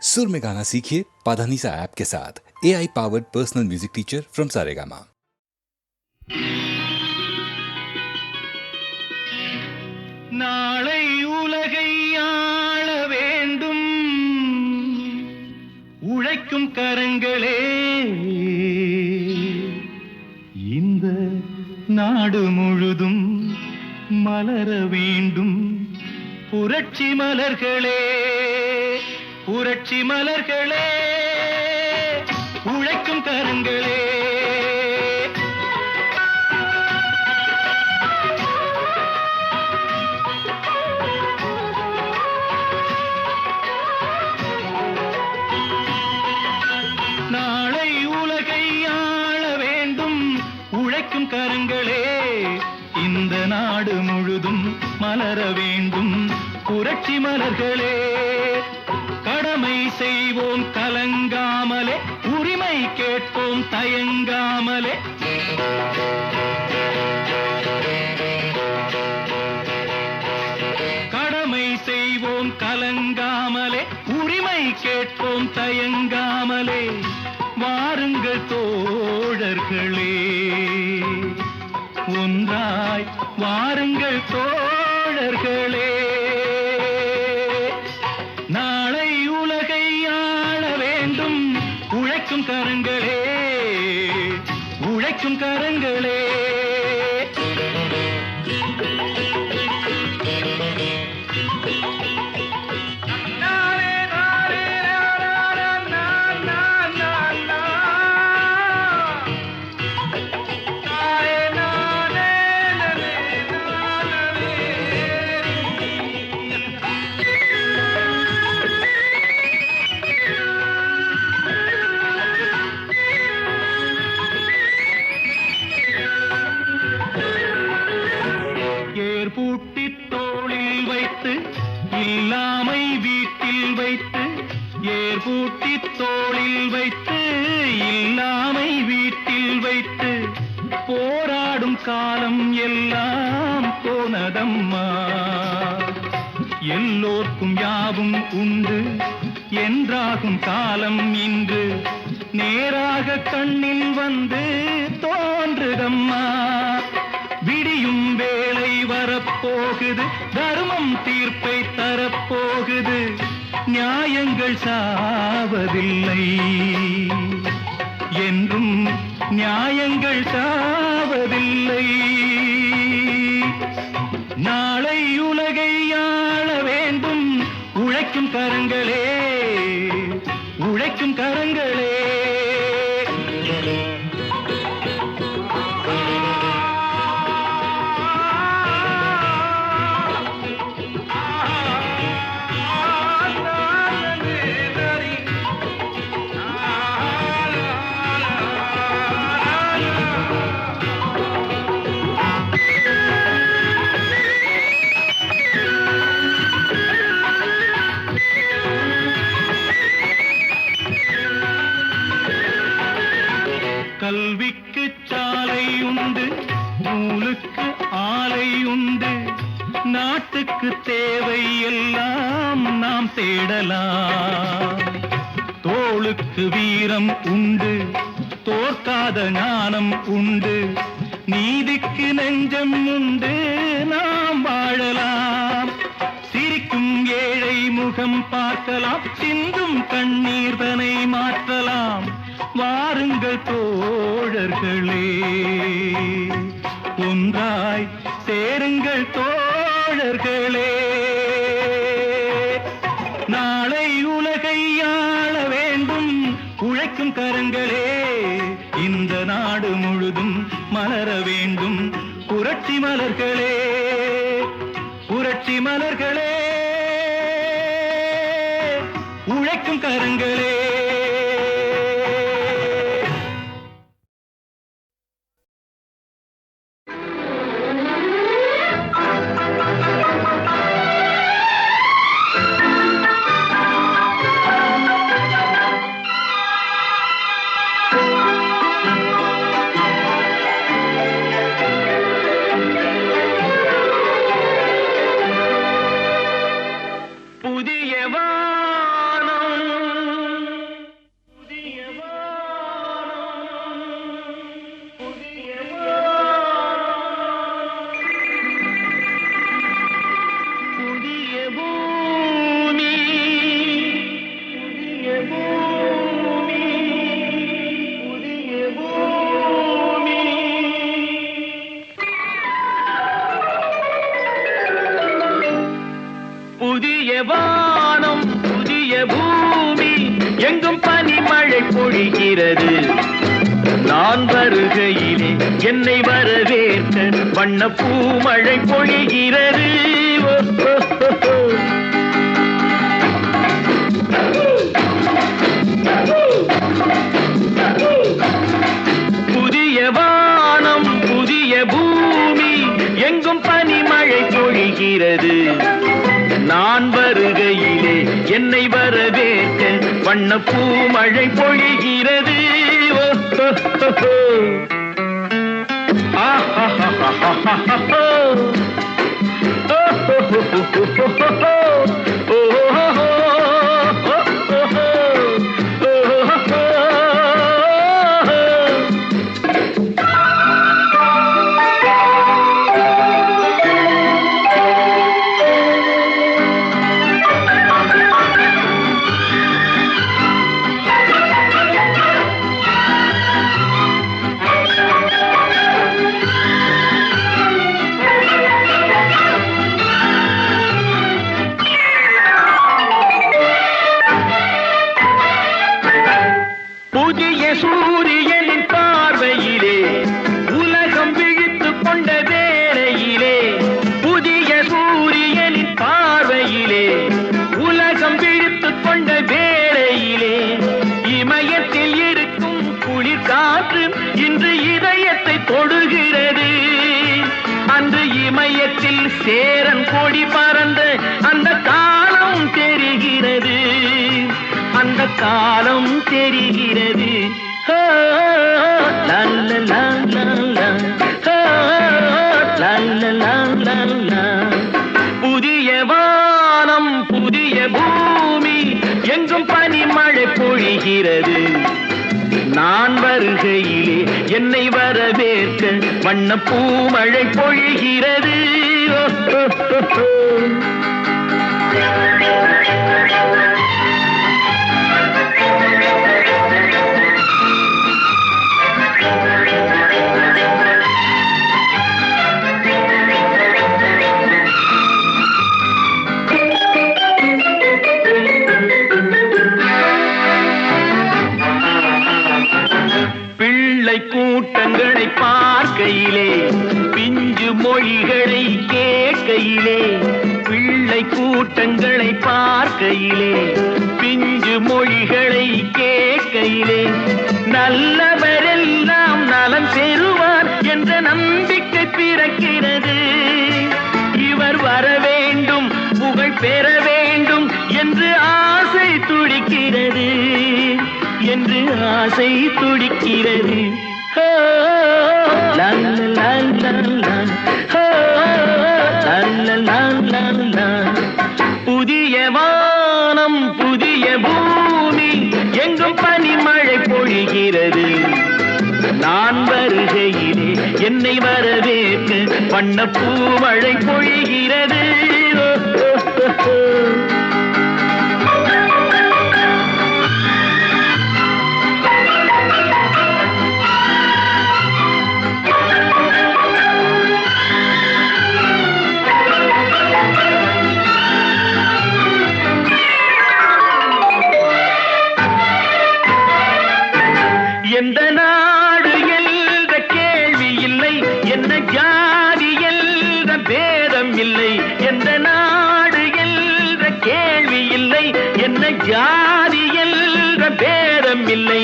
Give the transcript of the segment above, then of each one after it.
सुर में गाना सीखिए पाधानीसा ऐप के साथ। AI powered personal music teacher from Saregama. நாளை உலகை ஆள வேண்டும் உழைக்கும் கரங்களே, இந்த நாடு முழுதும் மலர வேண்டும் புரட்சி மலர்களே, புரட்சி மலர்களே, உழைக்கும் கரங்களே. நாளை உலகை ஆள வேண்டும் உழைக்கும் கரங்களே, இந்த நாடு முழுதும் மலர வேண்டும் புரட்சி மலர்களே. கடமை செய்வோம் கலங்காமலே, உரிமை கேட்போம் தயங்காமலே. கடமை செய்வோம் கலங்காமலே, உரிமை கேட்போம் தயங்காமலே. வாருங்கள் தோழர்களே, ஒன்றாய் வாருங்கள் தோழர்களே. நாளை உலகை ஆள வேண்டும் உழைக்கும் கரங்களே, உழைக்கும் கரங்களே. பூட்டி தோளில் வைத்து இல்லாமை வீட்டில் வைத்து, ஏர் பூட்டி தோளில் வைத்து இல்லாமை வீட்டில் வைத்து, போராடும் காலம் எல்லாம் போனதம்மா. எல்லோர்க்கும் யாவும் உண்டு என்றாகும் காலம் இன்று, நேராக கண்ணில் வந்து தோன்றுதம்மா. விடியும் வேளை வரப்போகுது, தர்மம் தீர்ப்பை தரப்போகுது, நியாயங்கள் சாவதில்லை என்றும், நியாயங்கள் சாவதில்லை. நாளை உலகை ஆள வேண்டும் உழைக்கும் கரங்களே, உழைக்கும் கரங்களே. கல்விக்கு சாலை உண்டு, நூலுக்கு ஆலை உண்டு, நாட்டுக்கு தேவை எல்லாம் நாம் தேடலாம். தோளுக்கு வீரம் உண்டு, தோற்காத ஞானம் உண்டு, நீதிக்கு நெஞ்சம் உண்டு, நாம் வாழலாம். சிரிக்கும் ஏழை முகம் பார்க்கலாம், சிந்தும் கண்ணீர் தனை மாற்றலாம். வாருங்கள் தோழர்களே, ஒன்றாய் சேருங்கள் தோழர்களே. நாளை உலகை ஆள வேண்டும் உழைக்கும் கரங்களே, இந்த நாடு முழுதும் மலர வேண்டும் புரட்சி மலர்களே, புரட்சி மலர்களே, உழைக்கும் கரங்களே. புதிய வானம் பொழிகிறது. நான் வருகையிலே என்னை வரவேற்க வண்ண பூமழை பொழிகிறது. புதிய வானம் புதிய பூமி எங்கும் பனிமழை பொழிகிறது. நான் வருகையிலே என்னை வரவேற்க வண்ண பூமழை பொழிகிறது. புதிய சூரியனின் பார்வையிலே உலகம் விழித்துக் கொண்ட வேளையிலே, புதிய சூரியனின் பார்வையிலே உலகம் விழித்துக் கொண்ட வேளையிலே, இமயத்தில் இருக்கும் குளிர் காற்று இன்று இதயத்தை தொடுகிறது. அன்று இமயத்தில் சேரன் கொடி பறந்த அந்த காலம் தெரிகிறது. அந்த காலம் தெரிகிறது. புதிய வானம் புதிய பூமி எங்கும் பனிமழை பொழிகிறது. நான் வருகையிலே என்னை வரவேற்க வண்ண பூமழை பொழிகிறது. பிள்ளை கூட்டங்களை பார்க்கையிலே பிஞ்சு மொழிகளை கேட்கையிலே, பிள்ளை கூட்டங்களை பார்க்கையிலே பிஞ்சு மொழிகளை கேட்கையிலே, நல்லவரெல்லாம் நலம் பெறுவார் என்ற நம்பிக்கை பிறக்கிறது. இவர் வர வேண்டும் புகழ் பெற வேண்டும் என்று ஆசை துடிக்கிறது. என்று ஆசை துடிக்கிறது. புதிய வானம் புதிய பூமி எங்கும் பனிமழை பொழிகிறது. நான் வருகையிலே என்னை வரவேற்க வண்ண பூமழை பொழிகிறது. எந்த நாடு என்ற கேள்வி இல்லை, என்ன ஜாதி என்ற பேதம் இல்லை. எந்த நாடு என்ற கேள்வி இல்லை, என்ன ஜாதி என்ற பேதம் இல்லை.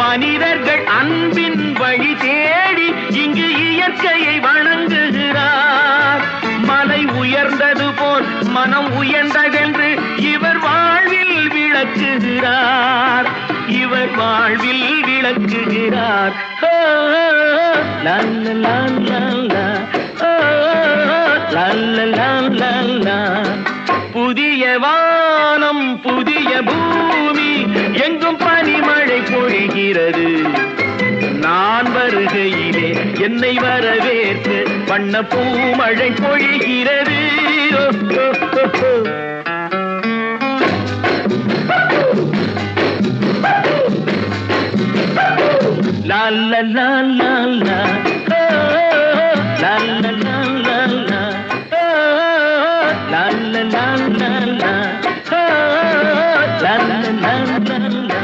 மனிதர்கள் அன்பின் வழி தேடி இங்கு இயற்கையை வணங்குகிறார். மலை உயர்ந்தது போல் மனம் உயர்ந்ததென்று இவர் வாழ்வில் விளக்குகிறார். இவர் வாழ்வில் விளக்குகிறார். புதிய வானம் புதிய பூமி எங்கும் பனிமழை பொழிகிறது. நான் வருகையிலே என்னை வரவேற்று வண்ண பூமழை பொழிகிறது. La la la la la, la la la la la, la la la la la, la la la la la.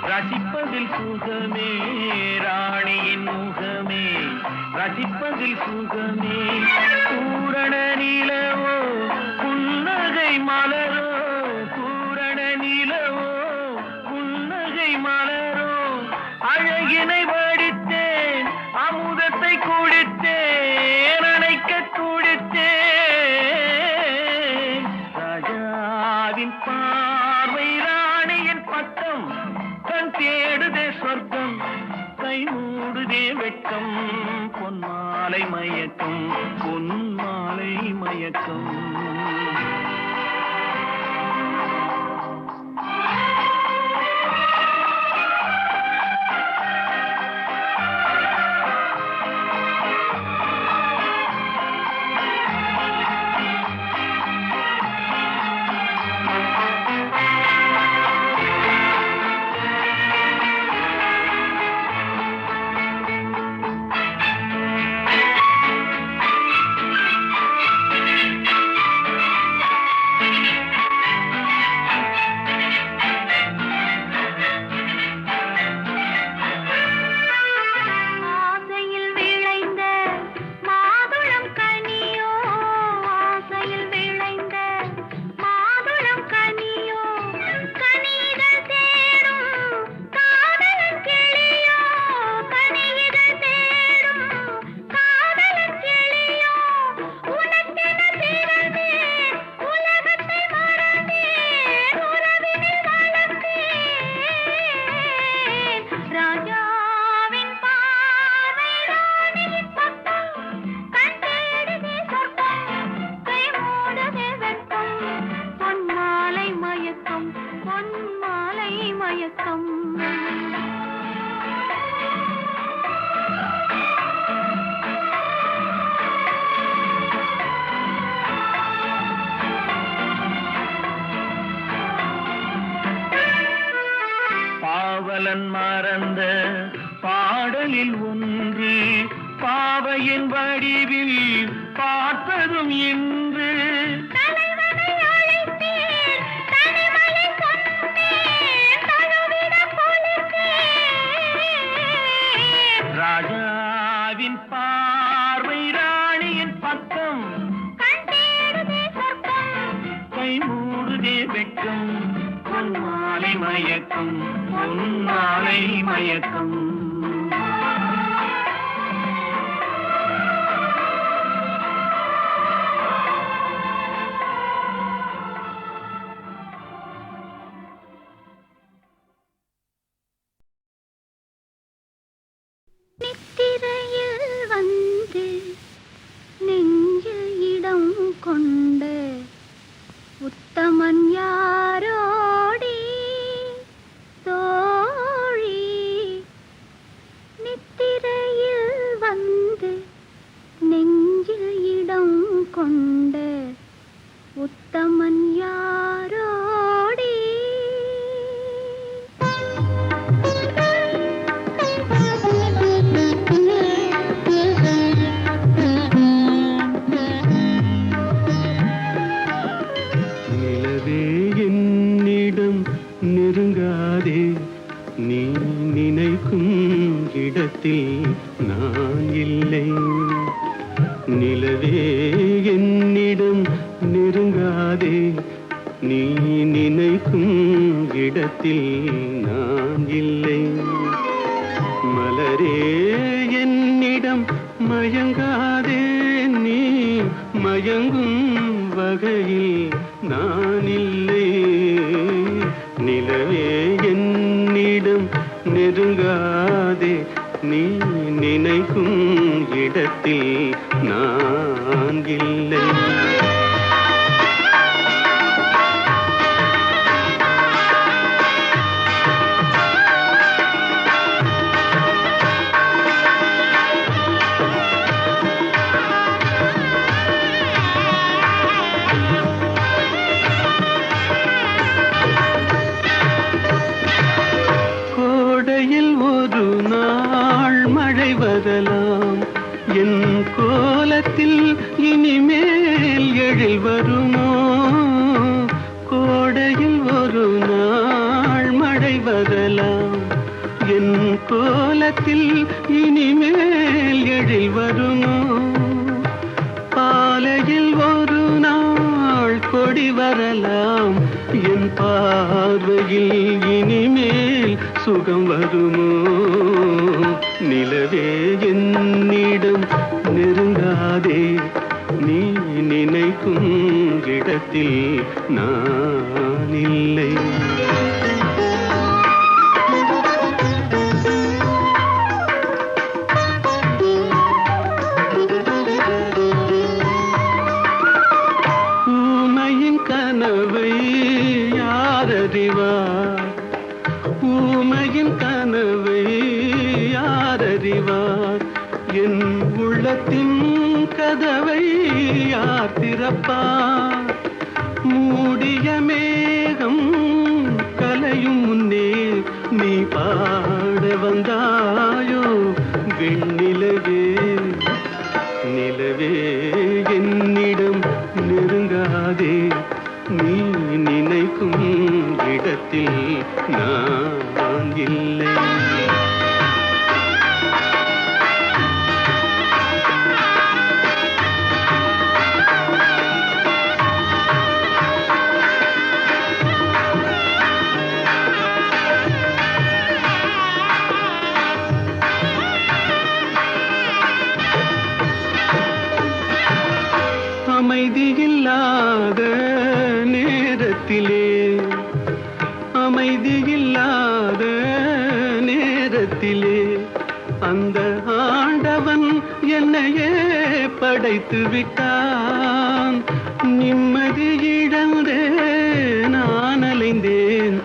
ரசிப்பதில் சுகமே ராணியின் முகமே ரசிப்பதில் சுகமே பூரண நிலவோ புன்னகை மலரோ பூரண நிலவோ புன்னகை மலரோ அழகினை வடித்தேன் அமுதத்தை குடித்தேன் அணைக்க குடித்தேன் ராஜாவின் பார்வை ராணியின் பக்கம் கண் தேடுதே சொர்க்கம் கை மூடுதே வெட்கம் பொன்மாலை மயக்கம் பொன்மாலை மயக்கம் பாவலன் மறந்த பாடலில் ஒன்று பாவையின் வடிவில் பார்த்ததும் இன்று ராஜாவின் பார்வை ராணியின் பக்கம் கை மூடுதே வெட்கம் பொன்மாலை மயக்கம் பொன்மாலை மயக்கம் நித்திரையில் வந்து நெஞ்சில் இடம் கொண்ட உத்தமன் யாரோடி நெருங்காதே நீ நினைக்கும் இடத்தில் நான் இல்லை. நிலவே என்னிடம் நெருங்காதே நீ நினைக்கும் இடத்தில் நான் இல்லை. மலரே என்னிடம் மயங்காதே நீ மயங்கும் வகையில் நான் இல்லை. நிலவே என்னிடம் நெருங்காதே நீ நினைக்கும் இடத்தில் நான் இல்லை. வரலாம் என் கோலத்தில் இனிமேல் எழில் வருமோ. கோடையில் ஒரு நாள் மழை வரலாம் என் கோலத்தில் இனிமேல் எழில் வருமோ. பாலையில் ஒரு நாள் கொடி வரலாம் என் பார்வையில் இனிமேல் சுகம் வருமோ. நிலவே என்னிடம் நெருங்காதே நீ நினைக்கும் இடத்தில் நான் இல்லை. ஊமையின் கனவை யாரறிவார், ஊமையின் கனவை யாரறிவார், என் உள்ளத்தின் கதவை யார் திறப்பார். மூடிய மேகம் கலையும் முன்னே நீ பாட வந்தாயோ வெண்ணிலவே. நிலவே என்னிடம் நெருங்காதே நீ நினைக்கும் இடத்தில் நான் இல்லை. அமைதியில்லாத நேரத்திலே, அமைதியில்லாத நேரத்திலே அந்த ஆண்டவன் என்னையே படைத்து விட்டான். நிம்மதி இழந்தே நான் அலைந்தேன்,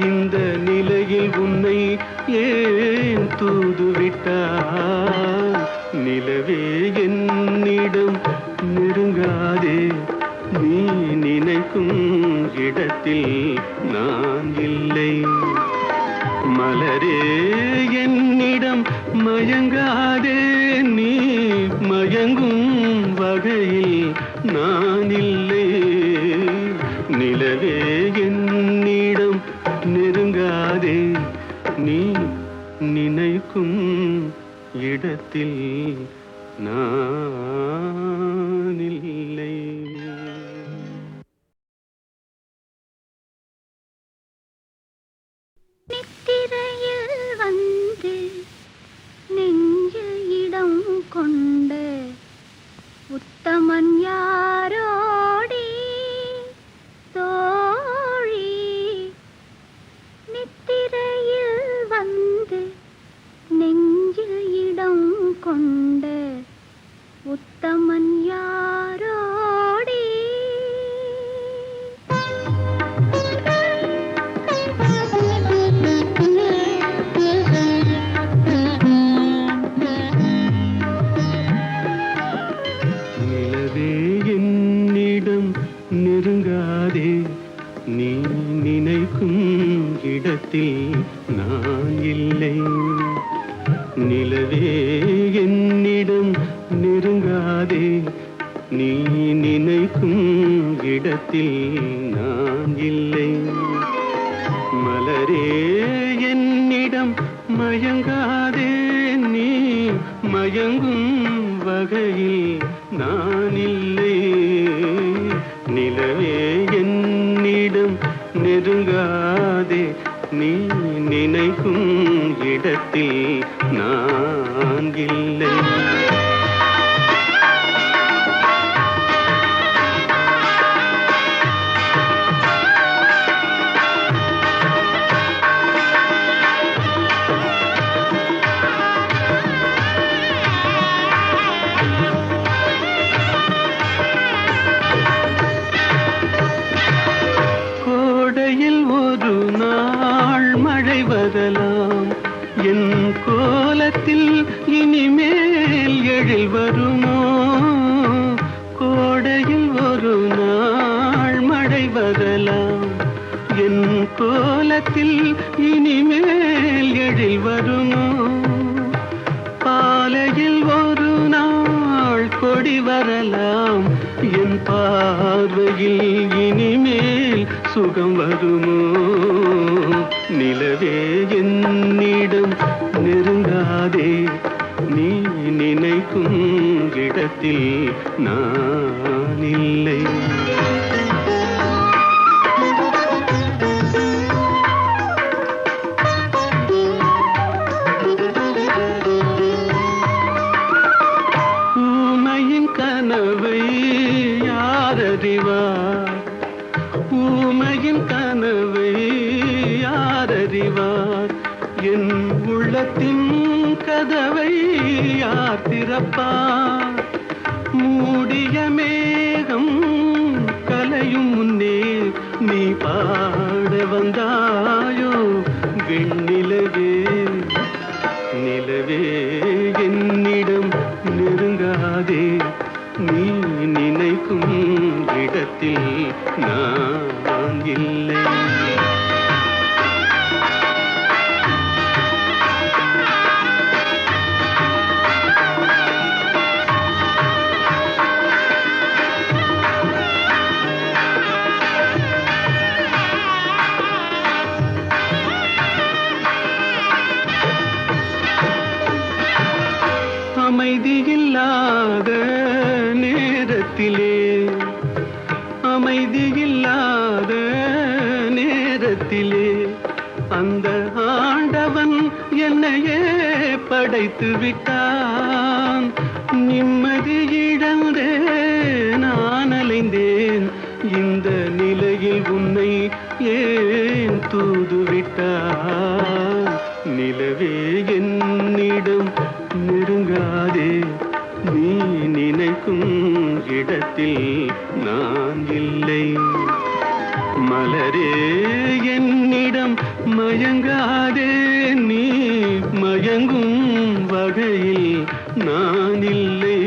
இந்த நிலையில் உன்னை ஏன் தூது விட்டான். நிலவே என்னிடம் நெருங்காதே நீ நினைக்கும் இடத்தில் நான் இல்லை. மலரே என்னிடம் மயங்காதே நீ மயங்கும் வகையில் நான் இல்லை. நிலவே என்னிடம் நெருங்காதே நீ நினைக்கும் இடத்தில் நான் இல்லை. நித்திரையில் வந்து நெஞ்சில் இடம் கொண்ட உத்தமன் யாரோடி தோழி. நித்திரையில் வந்து நெஞ்சில் இடம் கொண்ட உத்தமன் யாரோடி. நிலவே என்னிடம் நெருங்காதே நீ நினைக்கும் இடத்தில் நான் இல்லை. நிலவே என்னிடம் நெருங்காதே நீ நினைக்கும் இடத்தில் நான் இல்லை. மலரே என்னிடம் மயங்காதே நீ மயங்கும் வகையில் நான் இல்லை. நிலவே என்னிடம் நெருங்காதே நீ நினைக்கும் இடத்தில் நான் இல்லை. கோடையில் ஒரு நாள் மழை வரலாம், என் கோலத்தில் இனிமேல் எழில் வருமோ? கோடையில் ஒரு நாள் மழை வரலாம், என் கோலத்தில் இனிமேல் எழில் வருமோ? பாலையில் ஒரு நாள் கொடி வரலாம், என் பார்வையில் இனிமேல் சுகம் வருமோ? நிலவே என்னிடம் நெருங்காதே நீ நினைக்கும் இடத்தில் நான் இல்லை. ஊமையின் கனவை யாரறிவார், ஊமையின் கனவை யாரறிவார், என் உள்ளத்தின் கதவை யார் திறப்பார்? மூடிய மேகம் கலையும் முன்னே நீ பாட வந்தாயோ வெண்ணிலவே? நிலவே என்னிடம் நெருங்காதே நீ நினைக்கும் இடத்தில் நான் இல்லை. அமைதியில்லாத நேரத்திலே, அமைதியில்லாத நேரத்திலே அந்த ஆண்டவன் என்னையே படைத்து விட்டான். நிம்மதி இழந்தே நான் அலைந்தேன், இந்த நிலையில் உன்னை ஏன் தூது விட்டான்? நிலவே என்னிடம் நெருங்காதே நீ நினைக்கும் இடத்தில் நான் இல்லை. மலரே என்னிடம் மயங்காதே நீ மயங்கும் வகையில் நான் இல்லை.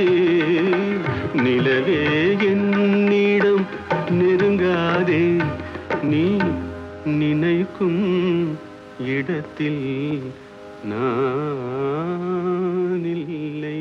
நிலவே என்னிடம் நெருங்காதே நீ நினைக்கும் இடத்தில் நான் இல்லை.